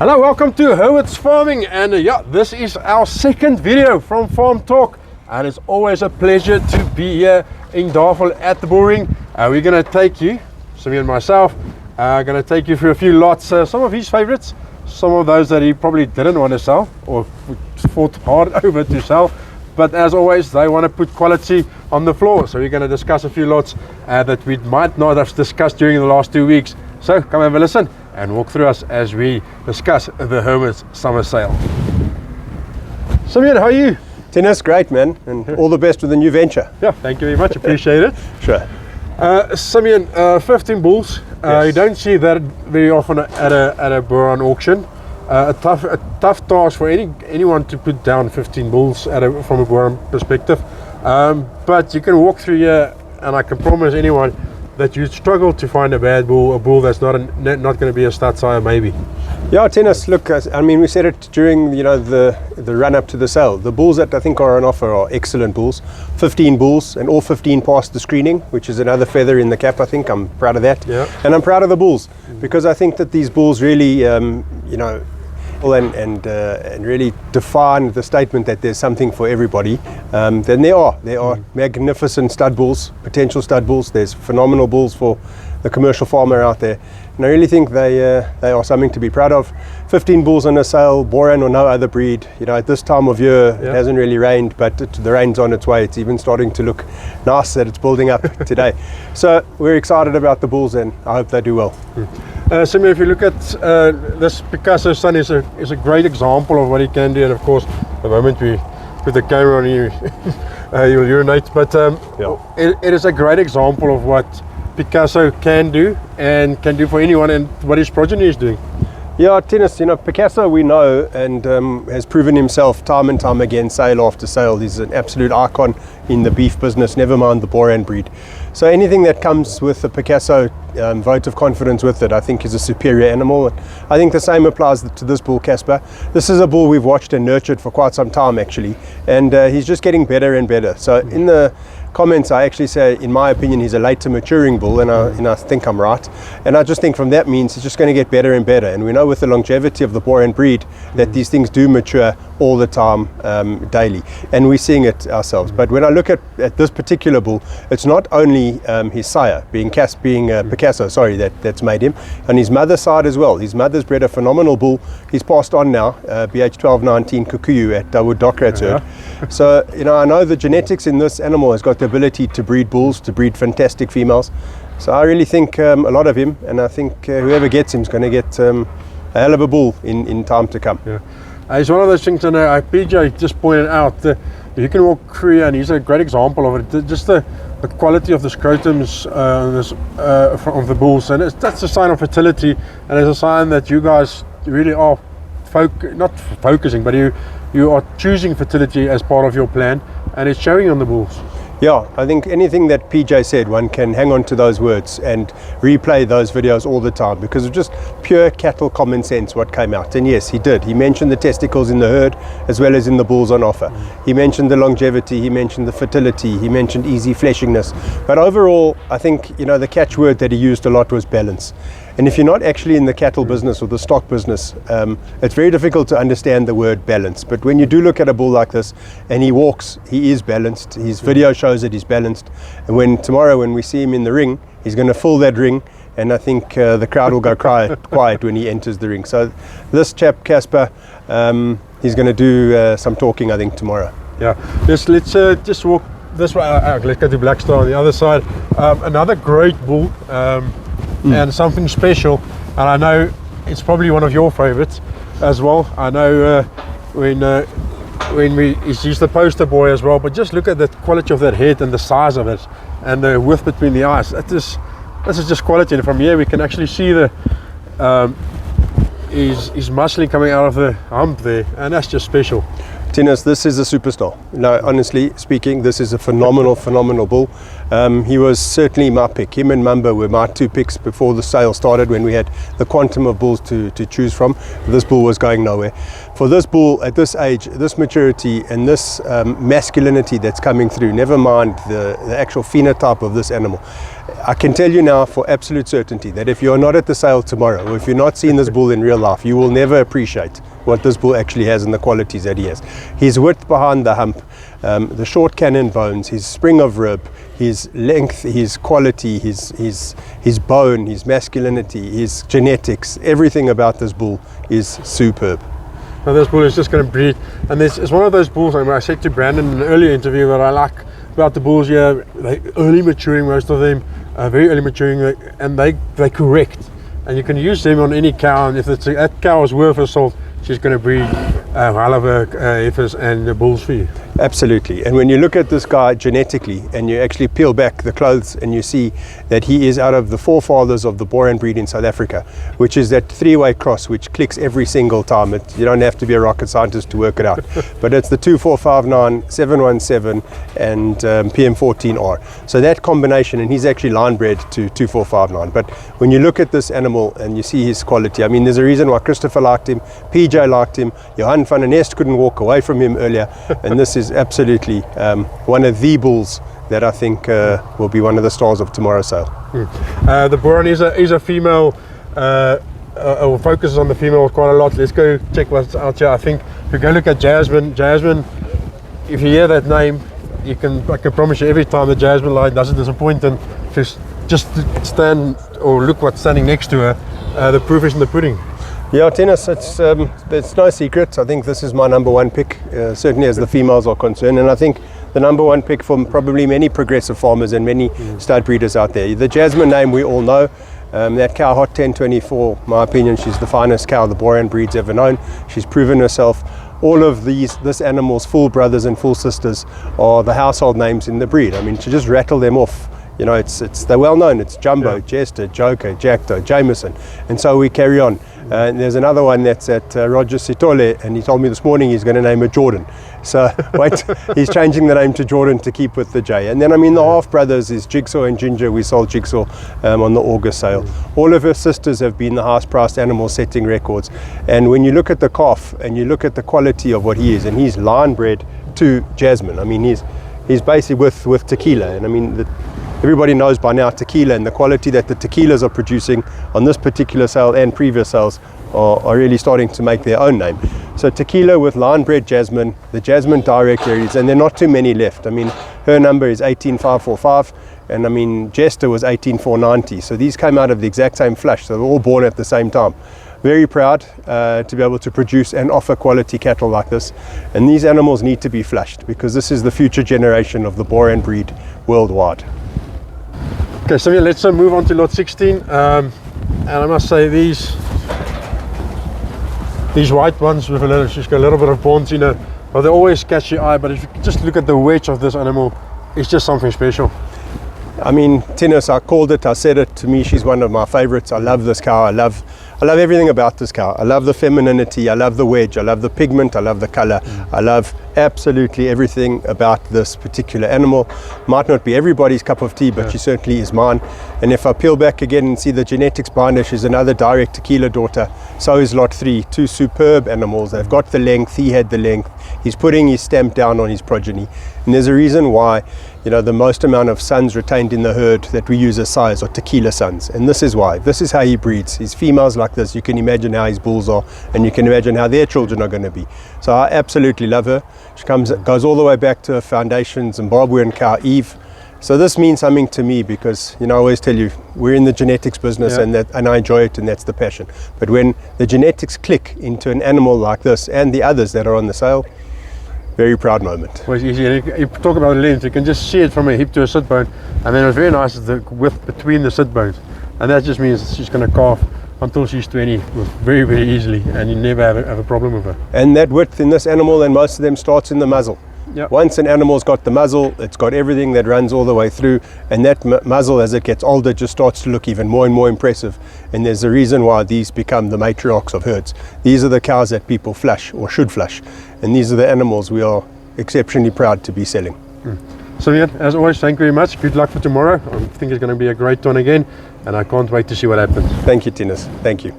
Hello, welcome to Herbert's Farming, and yeah, this is our second video from Farm Talk, and it's always a pleasure to be here in Darvel at the bull ring. We're going to take you, Simeon and myself, going to take you through a few lots, some of his favorites, some of those that he probably didn't want to sell or fought hard over to sell, but as always they want to put quality on the floor, so we're going to discuss a few lots that we might not have discussed during the last 2 weeks. So come have a listen and walk through us as we discuss the Herbert's summer sale. Simeon, how are you? Tennis, great man, and all the best with the new venture. Yeah, thank you very much, appreciate it. Sure. Simeon, 15 bulls, Yes. you don't see that very often at a Boran auction. A tough task for anyone to put down 15 bulls from a Boran perspective, but you can walk through here and I can promise anyone that you struggle to find a bad bull, a bull that's not going to be a stud sire maybe. Yeah, Tennis, look, I mean, we said it during the run up to the sale. The bulls that I think are on offer are excellent bulls. 15 bulls, and all 15 passed the screening, which is another feather in the cap, I think. I'm proud of that. Yeah. And I'm proud of the bulls, because I think that these bulls really, and really define the statement that there's something for everybody. Then there are magnificent stud bulls, potential stud bulls. There's phenomenal bulls for the commercial farmer out there, and I really think they are something to be proud of. 15 bulls on a sale, Boran or no other breed. You know, at this time of year, It hasn't really rained, but the rain's on its way. It's even starting to look nice that it's building up today. So we're excited about the bulls, and I hope they do well. Simeon, if you look at this Picasso son is a great example of what he can do, and of course the moment we put the camera on you you'll urinate, but it is a great example of what Picasso can do and can do for anyone, and what his progeny is doing. Yeah, Tennis, Picasso we know, and has proven himself time and time again, sale after sale. He's an absolute icon in the beef business, never mind the Boran breed. So anything that comes with the Picasso vote of confidence with it, I think is a superior animal. I think the same applies to this bull, Casper. This is a bull we've watched and nurtured for quite some time actually, and he's just getting better and better. So in the comments I actually say, in my opinion, he's a later maturing bull, and I think I'm right. And I just think from that means he's just going to get better and better. And we know with the longevity of the Boran breed that these things do mature all the time, daily, and we're seeing it ourselves. But when I look at this particular bull, it's not only his sire being Picasso, that's made him, and his mother's side as well. His mother's bred a phenomenal bull. He's passed on now, BH 1219 Kikuyu at Dawood Dockrat's herd. So I know the genetics in this animal has got the ability to breed bulls, to breed fantastic females. So I really think a lot of him, and I think whoever gets him is going to get a hell of a bull in time to come. Yeah. It's one of those things, and PJ just pointed out that you can walk through, and he's a great example of it. Just the quality of the scrotums of the bulls, and that's a sign of fertility, and it's a sign that you guys really are not focusing, but you are choosing fertility as part of your plan, and it's showing on the bulls. Yeah, I think anything that PJ said, one can hang on to those words and replay those videos all the time, because of just pure cattle common sense what came out. And yes, he did. He mentioned the testicles in the herd as well as in the bulls on offer. He mentioned the longevity, he mentioned the fertility, he mentioned easy fleshingness. But overall, I think, the catchword that he used a lot was balance. And if you're not actually in the cattle business or the stock business, it's very difficult to understand the word balance. But when you do look at a bull like this and he walks, he is balanced. His video shows that he's balanced. And tomorrow when we see him in the ring, he's going to fill that ring. And I think the crowd will go quiet when he enters the ring. So this chap, Casper, he's going to do some talking, I think, tomorrow. Yeah, let's just walk this way. Let's go to Black Star on the other side. Another great bull. And something special, and I know it's probably one of your favorites as well. I know he's the poster boy as well, but just look at the quality of that head and the size of it and the width between the eyes. This is just quality, and from here we can actually see his muscling coming out of the hump there, and that's just special. Tinus, this is a superstar. No, honestly speaking, this is a phenomenal bull. He was certainly my pick. Him and Mamba were my two picks before the sale started, when we had the quantum of bulls to choose from. This bull was going nowhere. For this bull at this age, this maturity, and this masculinity that's coming through, never mind the actual phenotype of this animal, I can tell you now for absolute certainty that if you're not at the sale tomorrow, or if you're not seeing this bull in real life, you will never appreciate what this bull actually has and the qualities that he has. His width behind the hump, the short cannon bones, his spring of rib, his length, his quality, his bone, his masculinity, his genetics, everything about this bull is superb. Now this bull is just going to breed, and it's one of those bulls. I said to Brandon in an earlier interview that I like about the bulls here, they early maturing, most of them, very early maturing, and they correct, and you can use them on any cow, and if that cow is worth her salt, she's going to breed hell of a heifers and the bulls for you. Absolutely. And when you look at this guy genetically, and you actually peel back the clothes, and you see that he is out of the forefathers of the Boran breed in South Africa, which is that three-way cross which clicks every single time. You don't have to be a rocket scientist to work it out. But it's the 2459, 717 and PM14R. So that combination, and he's actually line bred to 2459. But when you look at this animal and you see his quality, I mean, there's a reason why Christopher liked him, PJ liked him, Johan van der Nest couldn't walk away from him earlier, and this is absolutely one of the bulls that I think will be one of the stars of tomorrow's sale. The Boran is a female, focuses on the female quite a lot. Let's go check what's out here. I think if you go look at Jasmine, if you hear that name, I can promise you every time the Jasmine line doesn't disappoint, and just stand or look what's standing next to her, the proof is in the pudding. Yeah, Tinus, it's no secret. I think this is my number one pick, certainly as the females are concerned, and I think the number one pick for probably many progressive farmers and many stud breeders out there. The Jasmine name we all know. That cow, Hot 1024, my opinion, she's the finest cow the Boran breed's ever known. She's proven herself. All of this animal's full brothers and full sisters are the household names in the breed. I mean, to just rattle them off, you know, they're well known. It's Jumbo, Jester, Joker, Jackdo, Jameson, and so we carry on. And there's another one that's at Roger Sitole, and he told me this morning he's going to name it Jordan. So wait, he's changing the name to Jordan to keep with the J. And then, I mean, the half brothers is Jigsaw and Ginger. We sold Jigsaw on the August sale. All of her sisters have been the highest priced animals, setting records. And when you look at the calf and you look at the quality of what he is, and he's line bred to Jasmine. I mean, he's basically with tequila, and I mean, everybody knows by now tequila, and the quality that the tequilas are producing on this particular sale and previous sales are really starting to make their own name. So tequila with line bred Jasmine, the Jasmine direct areas, and there are not too many left. I mean, her number is 18545, and I mean, Jester was 18490. So these came out of the exact same flush, so they're all born at the same time. Very proud to be able to produce and offer quality cattle like this, and these animals need to be flushed, because this is the future generation of the Boran breed worldwide. Okay, so let's move on to lot 16, and I must say these white ones with she's got a little bit of bronze in her, but they always catch your eye. But if you just look at the wedge of this animal, it's just something special. I mean, Tinus, I called it, I said it, to me she's one of my favorites. I love this cow. I love everything about this cow. I love the femininity, I love the wedge, I love the pigment, I love the color. I love absolutely everything about this particular animal. Might not be everybody's cup of tea, but she certainly is mine. And if I peel back again and see the genetics behind her, she's another direct tequila daughter. So is lot 3, two superb animals. They've got the length, he had the length. He's putting his stamp down on his progeny. And there's a reason why, you know, the most amount of sons retained in the herd that we use as sires are tequila sons. And this is why. This is how he breeds. His females like this. You can imagine how his bulls are, and you can imagine how their children are going to be. So I absolutely love her. She goes all the way back to her foundation, Zimbabwean cow Eve. So this means something to me, because, you know, I always tell you, we're in the genetics business, and I enjoy it, and that's the passion. But when the genetics click into an animal like this and the others that are on the sale, very proud moment. Well, you talk about length, you can just see it from a hip to a sit bone, and then it's very nice the width between the sit bones, and that just means she's going to calf until she's 20 very, very easily, and you never have a problem with her. And that width in this animal, and most of them, starts in the muzzle. Yep. Once an animal's got the muzzle, it's got everything that runs all the way through, and that muzzle, as it gets older, just starts to look even more and more impressive. And there's a reason why these become the matriarchs of herds. These are the cows that people flush or should flush, and these are the animals we are exceptionally proud to be selling. Simeon, as always, thank you very much. Good luck for tomorrow. I think it's going to be a great one again, and I can't wait to see what happens. Thank you, Tinus. Thank you.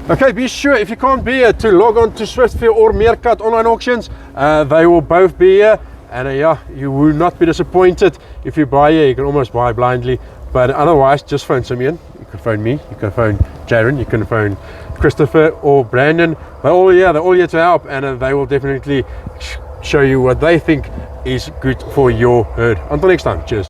Okay, be sure, if you can't be here, to log on to SwiftVee or MEERKAT online auctions. They will both be here, and yeah, you will not be disappointed. If you buy here, you can almost buy blindly, but otherwise, just phone Simeon. You can phone me, you can phone Jaron, you can phone Christopher or Brandon. They're all here to help, and they will definitely show you what they think is good for your herd. Until next time, cheers.